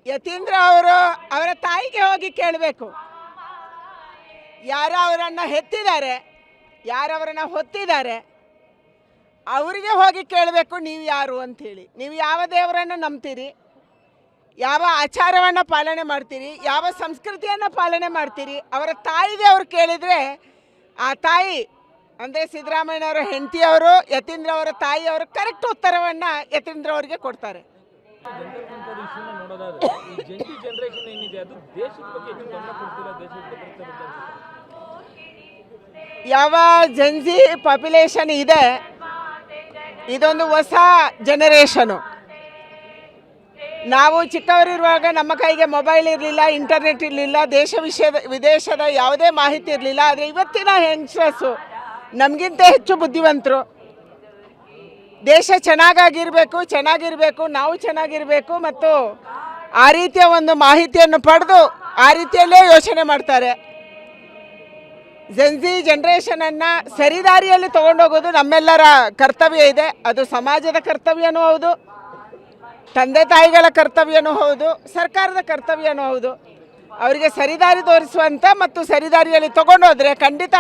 ಯತೀಂದ್ರ ಅವರು ಅವರ ತಾಯಿಗೆ ಹೋಗಿ ಕೇಳಬೇಕು. ಯಾರು ಅವರನ್ನು ಹೆತ್ತಿದ್ದಾರೆ, ಯಾರು ಅವರನ್ನು ಹೊತ್ತಿದ್ದಾರೆ, ಅವರಿಗೆ ಹೋಗಿ ಕೇಳಬೇಕು ನೀವು ಯಾರು ಅಂಥೇಳಿ. ನೀವು ಯಾವ ದೇವರನ್ನು ನಂಬ್ತೀರಿ, ಯಾವ ಆಚಾರವನ್ನು ಪಾಲನೆ ಮಾಡ್ತೀರಿ, ಯಾವ ಸಂಸ್ಕೃತಿಯನ್ನು ಪಾಲನೆ ಮಾಡ್ತೀರಿ, ಅವರ ತಾಯಿಗೆ ಅವ್ರು ಕೇಳಿದರೆ ಆ ತಾಯಿ ಅಂದರೆ ಸಿದ್ದರಾಮಯ್ಯನವರ ಹೆಂಡತಿಯವರು, ಯತೀಂದ್ರ ಅವರ ತಾಯಿಯವರು ಕರೆಕ್ಟ್ ಉತ್ತರವನ್ನು ಯತೀಂದ್ರ ಅವರಿಗೆ ಕೊಡ್ತಾರೆ. ಯಾವ ಜನ್ಜಿ ಪಾಪ್ಯುಲೇಷನ್ ಇದೆ, ಇದೊಂದು ಹೊಸ ಜನರೇಷನು. ನಾವು ಚಿಕ್ಕವರಿರುವಾಗ ನಮ್ಮ ಕೈಗೆ ಮೊಬೈಲ್ ಇರಲಿಲ್ಲ, ಇಂಟರ್ನೆಟ್ ಇರಲಿಲ್ಲ, ವಿದೇಶದ ಯಾವುದೇ ಮಾಹಿತಿ ಇರಲಿಲ್ಲ. ಆದರೆ ಇವತ್ತಿನ ಯಂಗ್ಸ್ಟರ್ಸು ನಮಗಿಂತ ಹೆಚ್ಚು ಬುದ್ಧಿವಂತರು. ದೇಶ ಚೆನ್ನಾಗಿರಬೇಕು, ನಾವು ಚೆನ್ನಾಗಿರಬೇಕು ಮತ್ತು ಆ ರೀತಿಯ ಒಂದು ಮಾಹಿತಿಯನ್ನು ಪಡೆದು ಆ ರೀತಿಯಲ್ಲೇ ಯೋಚನೆ ಮಾಡ್ತಾರೆ. ಜೆನ್ಜಿ ಜನ್ರೇಷನನ್ನು ಸರಿದಾರಿಯಲ್ಲಿ ತೊಗೊಂಡೋಗೋದು ನಮ್ಮೆಲ್ಲರ ಕರ್ತವ್ಯ ಇದೆ. ಅದು ಸಮಾಜದ ಕರ್ತವ್ಯನೂ ಹೌದು, ತಂದೆ ತಾಯಿಗಳ ಕರ್ತವ್ಯನೂ ಹೌದು, ಸರ್ಕಾರದ ಕರ್ತವ್ಯನೂ ಹೌದು. ಅವರಿಗೆ ಸರಿದಾರಿ ತೋರಿಸುವಂಥ ಮತ್ತು ಸರಿದಾರಿಯಲ್ಲಿ ತೊಗೊಂಡೋದ್ರೆ ಖಂಡಿತ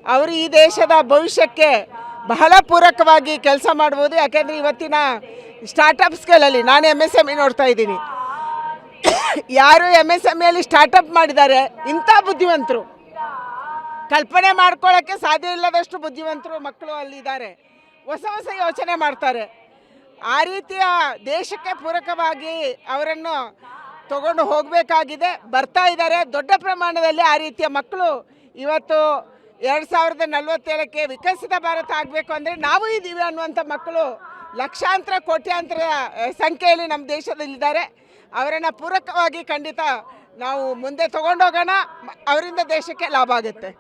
ಅವರು ಈ ದೇಶದ ಭವಿಷ್ಯಕ್ಕೆ ಬಹಳ ಪೂರಕವಾಗಿ ಕೆಲಸ ಮಾಡ್ಬೋದು. ಯಾಕೆಂದರೆ ಇವತ್ತಿನ ಸ್ಟಾರ್ಟಪ್ಸ್ಗಳಲ್ಲಿ ನಾನು MSME ನೋಡ್ತಾ ಇದ್ದೀನಿ. ಯಾರು MSMEಯಲ್ಲಿ ಸ್ಟಾರ್ಟಪ್ ಮಾಡಿದ್ದಾರೆ, ಇಂಥ ಬುದ್ಧಿವಂತರು, ಕಲ್ಪನೆ ಮಾಡ್ಕೊಳ್ಳೋಕ್ಕೆ ಸಾಧ್ಯ ಇಲ್ಲದಷ್ಟು ಬುದ್ಧಿವಂತರು ಮಕ್ಕಳು ಅಲ್ಲಿದ್ದಾರೆ. ಹೊಸ ಹೊಸ ಯೋಚನೆ ಮಾಡ್ತಾರೆ. ಆ ರೀತಿಯ ದೇಶಕ್ಕೆ ಪೂರಕವಾಗಿ ಅವರನ್ನು ತಗೊಂಡು ಹೋಗಬೇಕಾಗಿದೆ. ಬರ್ತಾ ಇದ್ದಾರೆ ದೊಡ್ಡ ಪ್ರಮಾಣದಲ್ಲಿ. ಆ ರೀತಿಯ ಮಕ್ಕಳು ಇವತ್ತು 2047ಕ್ಕೆ ವಿಕಸಿತ ಭಾರತ ಆಗಬೇಕು ಅಂದರೆ ನಾವು ಇದ್ದೀವಿ ಅನ್ನುವಂಥ ಮಕ್ಕಳು ಲಕ್ಷಾಂತರ ಕೋಟ್ಯಾಂತರ ಸಂಖ್ಯೆಯಲ್ಲಿ ನಮ್ಮ ದೇಶದಲ್ಲಿದ್ದಾರೆ. ಅವರನ್ನು ಪೂರಕವಾಗಿ ಖಂಡಿತ ನಾವು ಮುಂದೆ ತಗೊಂಡೋಗೋಣ. ಅವರಿಂದ ದೇಶಕ್ಕೆ ಲಾಭ ಆಗುತ್ತೆ.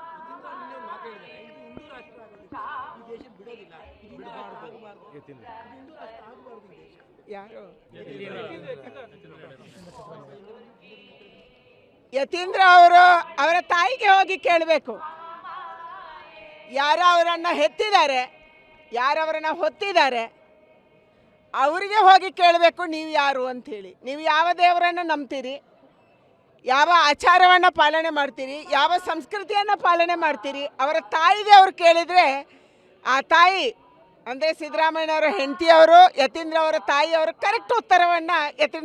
ಯಾರು ಯತೀಂದ್ರ ಅವರು ಅವರ ತಾಯಿಗೆ ಹೋಗಿ ಕೇಳಬೇಕು. ಯಾರು ಅವರನ್ನು ಹೆತ್ತಿದ್ದಾರೆ, ಯಾರು ಅವರನ್ನು ಹೊತ್ತಿದ್ದಾರೆ, ಅವರಿಗೆ ಹೋಗಿ ಕೇಳಬೇಕು ನೀವು ಯಾರು ಅಂಥೇಳಿ. ನೀವು ಯಾವ ದೇವರನ್ನು ನಂಬ್ತೀರಿ, ಯಾವ ಆಚಾರವನ್ನು ಪಾಲನೆ ಮಾಡ್ತೀರಿ, ಯಾವ ಸಂಸ್ಕೃತಿಯನ್ನು ಪಾಲನೆ ಮಾಡ್ತೀರಿ, ಅವರ ತಾಯಿಗೆ ಅವ್ರು ಕೇಳಿದರೆ ಆ ತಾಯಿ ಅಂದರೆ ಸಿದ್ದರಾಮಯ್ಯನವರ ಹೆಂಡತಿಯವರು, ಯತೀಂದ್ರ ಅವರ ತಾಯಿಯವರು ಕರೆಕ್ಟ್ ಉತ್ತರವನ್ನು